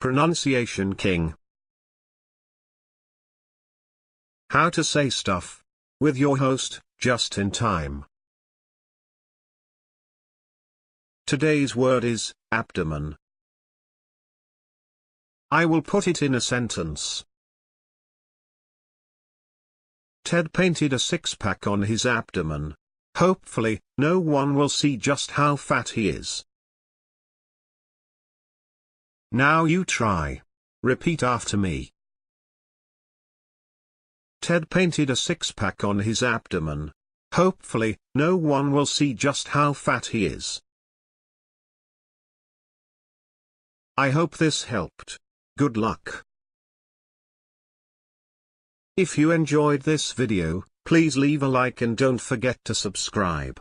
Pronunciation King. How to say stuff. With your host, just in time. Today's word is abdomen. I will put it in a sentence. Ted painted a six-pack on his abdomen. Hopefully, no one will see just how fat he is. Now you try. Repeat after me. Ted painted a six-pack on his abdomen. Hopefully, no one will see just how fat he is. I hope this helped. Good luck. If you enjoyed this video, please leave a like and don't forget to subscribe.